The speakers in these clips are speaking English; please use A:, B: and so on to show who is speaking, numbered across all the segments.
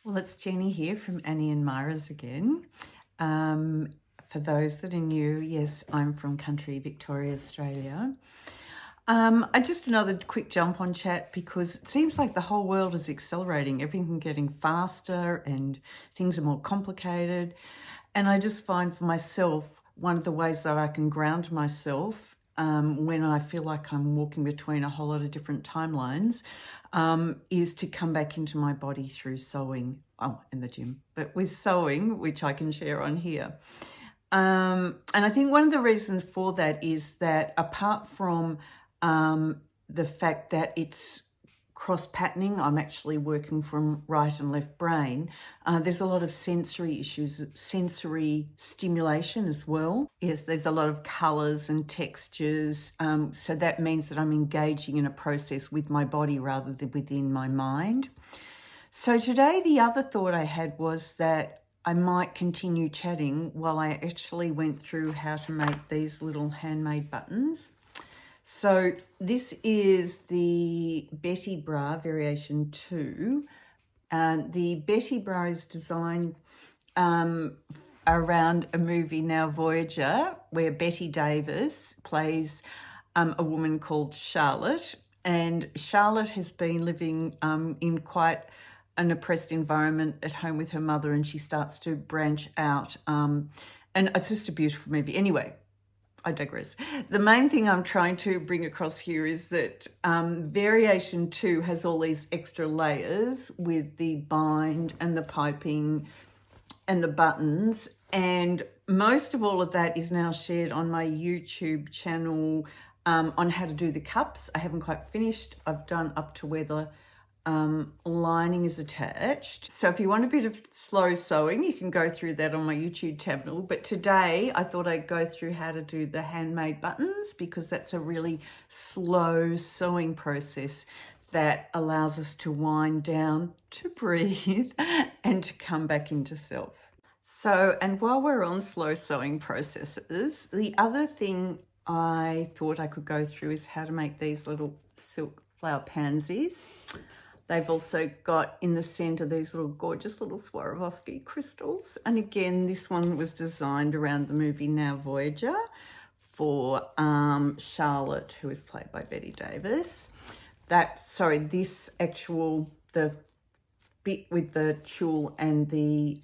A: Well, it's Jenny here from Annie and Myra's again. For those that are new, yes, I'm from country Victoria, Australia. I just another quick jump on chat because it seems like the whole world is accelerating, everything getting faster and things are more complicated. And I just find for myself, one of the ways that I can ground myself when I feel like I'm walking between a whole lot of different timelines is to come back into my body through sewing. Oh, in the gym, but with sewing, which I can share on here. And I think one of the reasons for that is that apart from the fact that it's cross patterning, I'm actually working from right and left brain. There's a lot of sensory issues, sensory stimulation as well. Yes, there's a lot of colours and textures. So that means that I'm engaging in a process with my body rather than within my mind. So today, the other thought I had was that I might continue chatting while I actually went through how to make these little handmade buttons. So this is the Betty Bra Variation 2. The Betty Bra is designed around a movie now, Voyager, where Betty Davis plays a woman called Charlotte. And Charlotte has been living in quite an oppressed environment at home with her mother, and she starts to branch out. And it's just a beautiful movie. Anyway, I digress. The main thing I'm trying to bring across here is that Variation 2 has all these extra layers with the bind and the piping and the buttons. And most of all of that is now shared on my YouTube channel on how to do the cups. I haven't quite finished. I've done up to where the lining is attached. So if you want a bit of slow sewing, you can go through that on my YouTube channel. But today I thought I'd go through how to do the handmade buttons because that's a really slow sewing process that allows us to wind down, to breathe, and to come back into self. So, and while we're on slow sewing processes, the other thing I thought I could go through is how to make these little silk flower pansies. They've also got in the center these little gorgeous little Swarovski crystals. And again, this one was designed around the movie Now Voyager for Charlotte, who is played by Betty Davis. This actual, the bit with the tulle and the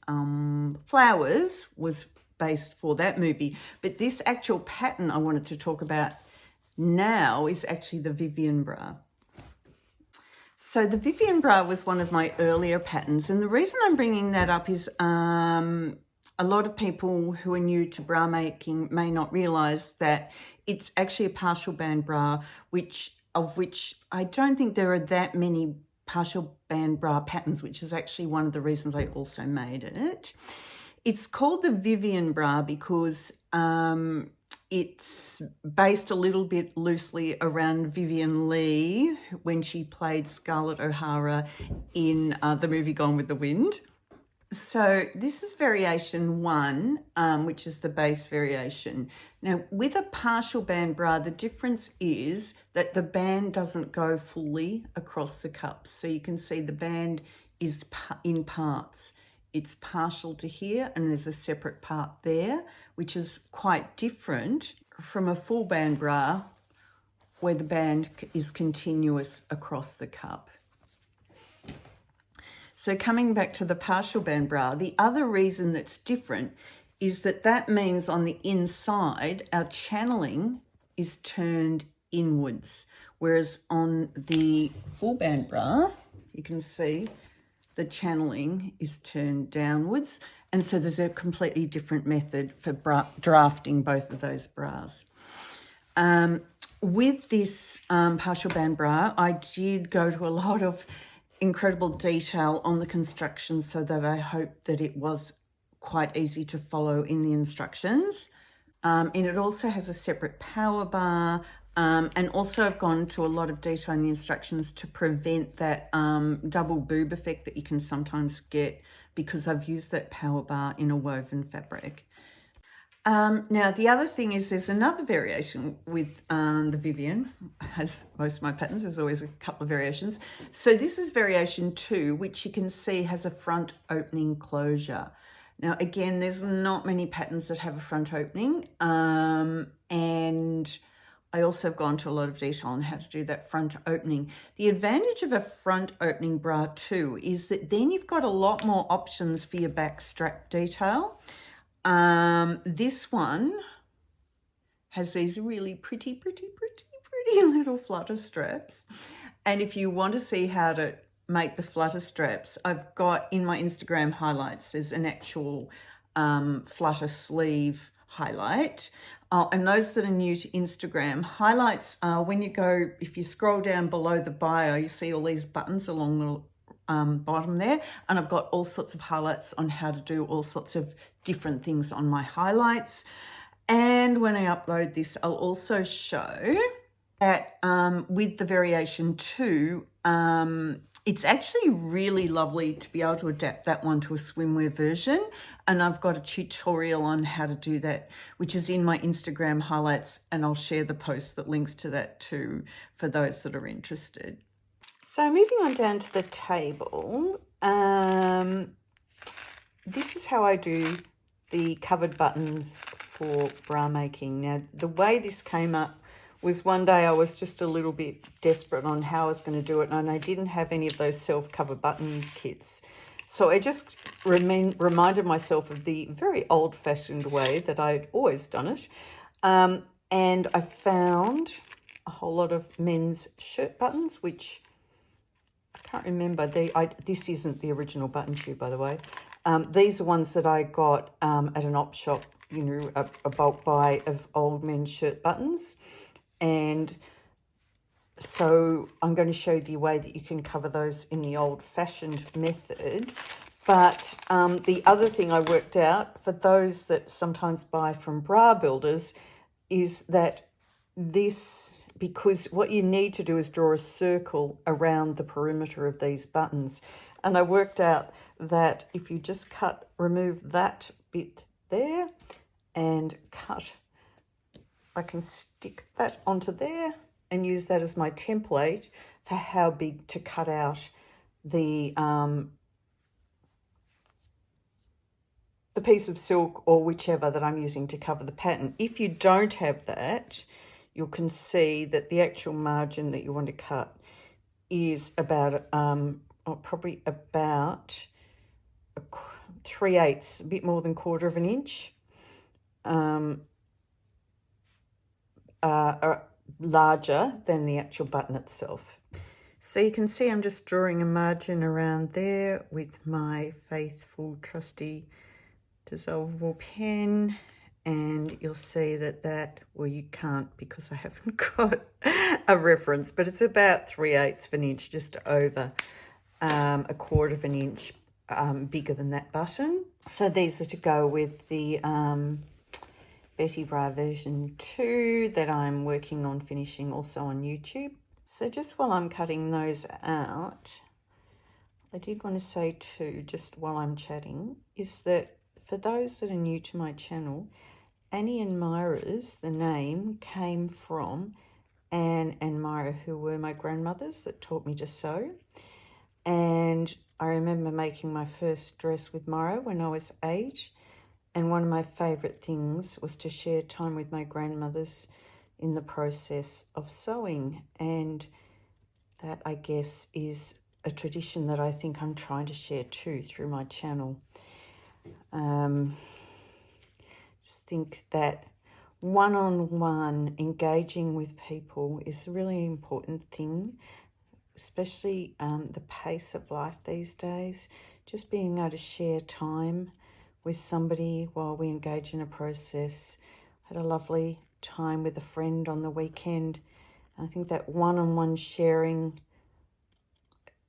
A: flowers was based for that movie. But this actual pattern I wanted to talk about now is actually the Vivien bra. So the Vivien bra was one of my earlier patterns, and the reason I'm bringing that up is a lot of people who are new to bra making may not realise that it's actually a partial band bra, of which I don't think there are that many partial band bra patterns, which is actually one of the reasons I also made it. It's called the Vivien bra because it's based a little bit loosely around Vivien Leigh when she played Scarlett O'Hara in the movie Gone with the Wind. So this is variation 1, which is the base variation. Now, with a partial band bra, the difference is that the band doesn't go fully across the cups. So you can see the band is in parts. It's partial to here and there's a separate part there, which is quite different from a full band bra where the band is continuous across the cup. So coming back to the partial band bra, the other reason that's different is that means on the inside, our channeling is turned inwards, whereas on the full band bra, you can see the channeling is turned downwards. And so there's a completely different method for drafting both of those bras. With this partial band bra, I did go to a lot of incredible detail on the construction so that I hope that it was quite easy to follow in the instructions. And it also has a separate power bar. And also I've gone to a lot of detail in the instructions to prevent that double boob effect that you can sometimes get because I've used that power bar in a woven fabric. Now, the other thing is there's another variation with the Vivien, as most of my patterns, there's always a couple of variations. So this is variation 2, which you can see has a front opening closure. Now, again, there's not many patterns that have a front opening, and I also have gone to a lot of detail on how to do that front opening. The advantage of a front opening bra too is that then you've got a lot more options for your back strap detail. This one has these really pretty little flutter straps. And if you want to see how to make the flutter straps, I've got in my Instagram highlights, there's an actual flutter sleeve highlight. And those that are new to Instagram, highlights are when you go, if you scroll down below the bio, you see all these buttons along the bottom there, and I've got all sorts of highlights on how to do all sorts of different things on my highlights. And when I upload this, I'll also show that with the variation 2, it's actually really lovely to be able to adapt that one to a swimwear version. And I've got a tutorial on how to do that, which is in my Instagram highlights, and I'll share the post that links to that too for those that are interested. So moving on down to the table, this is how I do the covered buttons for bra making. Now, the way this came up was one day I was just a little bit desperate on how I was going to do it, and I didn't have any of those self-cover button kits. So I just reminded myself of the very old-fashioned way that I'd always done it. And I found a whole lot of men's shirt buttons, which I can't remember. This isn't the original button tube, by the way. These are ones that I got at an op shop, you know, a bulk buy of old men's shirt buttons. And so I'm going to show you the way that you can cover those in the old-fashioned method. But the other thing I worked out for those that sometimes buy from bra builders is that this, because what you need to do is draw a circle around the perimeter of these buttons. And I worked out that if you just remove that bit there and cut, I can stick that onto there and use that as my template for how big to cut out the piece of silk or whichever that I'm using to cover the pattern. If you don't have that, you can see that the actual margin that you want to cut is about probably about 3/8, a bit more than 1/4 of an inch. Larger than the actual button itself. So you can see I'm just drawing a margin around there with my faithful trusty dissolvable pen, and you'll see that, well, you can't because I haven't got a reference, but it's about 3/8 of an inch, just over 1/4 of an inch bigger than that button. So these are to go with the Betty Bra version 2 that I'm working on finishing also on YouTube. So just while I'm cutting those out, I did want to say too, just while I'm chatting, is that for those that are new to my channel, Annie and Myra's, the name came from Anne and Myra, who were my grandmothers that taught me to sew. And I remember making my first dress with Myra when I was 8. And one of my favourite things was to share time with my grandmothers in the process of sewing. And that, I guess, is a tradition that I think I'm trying to share too through my channel. Just think that one-on-one engaging with people is a really important thing, especially the pace of life these days. Just being able to share time with somebody while we engage in a process. Had a lovely time with a friend on the weekend. I think that one-on-one sharing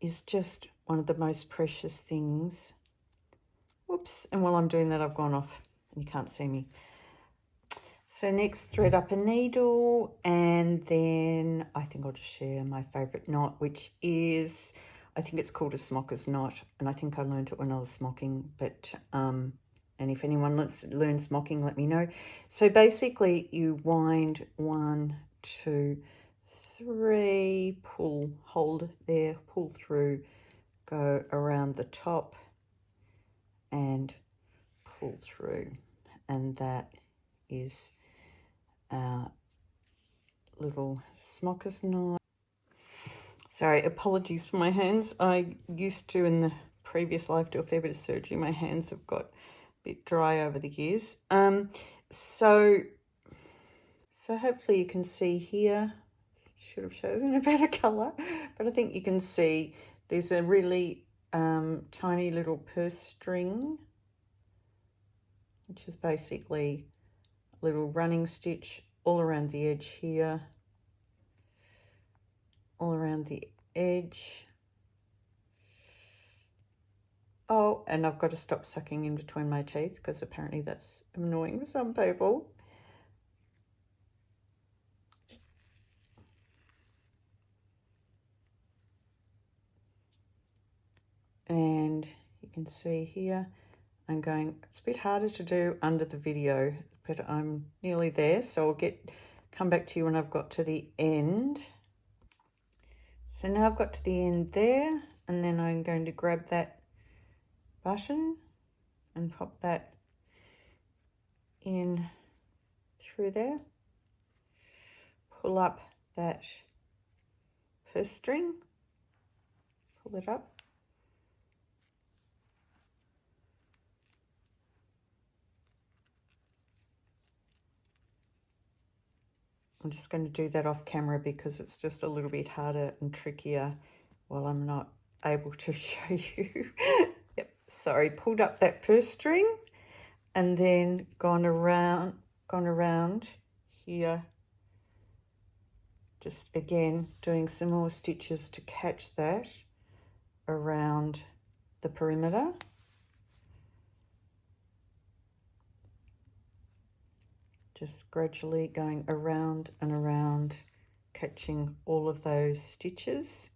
A: is just one of the most precious things. Whoops, and while I'm doing that, I've gone off and you can't see me. So next, thread up a needle, and then I think I'll just share my favourite knot, which is, I think it's called a smocker's knot, and I think I learned it when I was smocking, but And if anyone learns mocking, let me know. So basically you wind 1, 2, 3, pull, hold there, pull through, go around the top and pull through. And that is our little smocker's knife. Sorry, apologies for my hands. I used to, in the previous life, do a fair bit of surgery. My hands have got a bit dry over the years. So hopefully you can see here, should have chosen a better colour, but I think you can see there's a really tiny little purse string, which is basically a little running stitch all around the edge here, all around the edge. Oh, and I've got to stop sucking in between my teeth because apparently that's annoying for some people. And you can see here, I'm going, it's a bit harder to do under the video, but I'm nearly there. So I'll come back to you when I've got to the end. So now I've got to the end there, and then I'm going to grab that button and pop that in through there, pull up that purse string, pull it up, I'm just going to do that off camera because it's just a little bit harder and trickier while I'm not able to show you. Yep, sorry, pulled up that purse string and then gone around here, just again doing some more stitches to catch that around the perimeter. Just gradually going around and around, catching all of those stitches.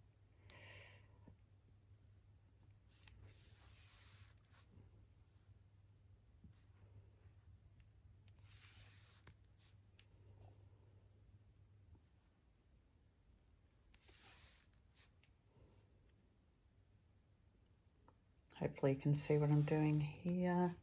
A: Hopefully you can see what I'm doing here.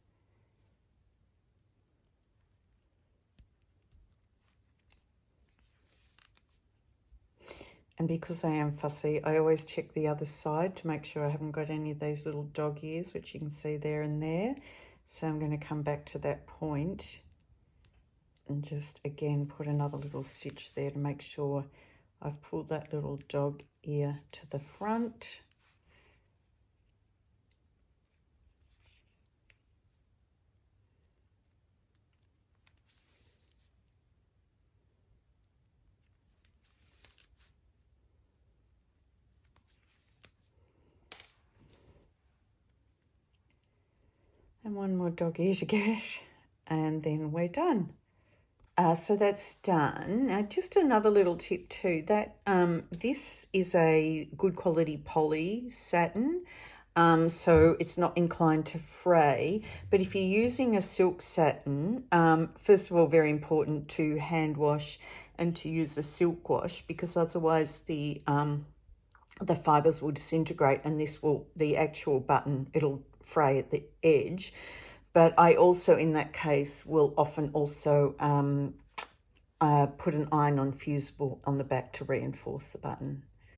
A: And because I am fussy, I always check the other side to make sure I haven't got any of these little dog ears, which you can see there and there. So I'm going to come back to that point and just again put another little stitch there to make sure I've pulled that little dog ear to the front. And one more dog ear to get, and then we're done. So that's done. Now, just another little tip too, that this is a good quality poly satin, so it's not inclined to fray. But if you're using a silk satin, first of all, very important to hand wash and to use a silk wash, because otherwise the fibers will disintegrate and the actual button, it'll fray at the edge. But I also, in that case, will often also put an iron-on fusible on the back to reinforce the button.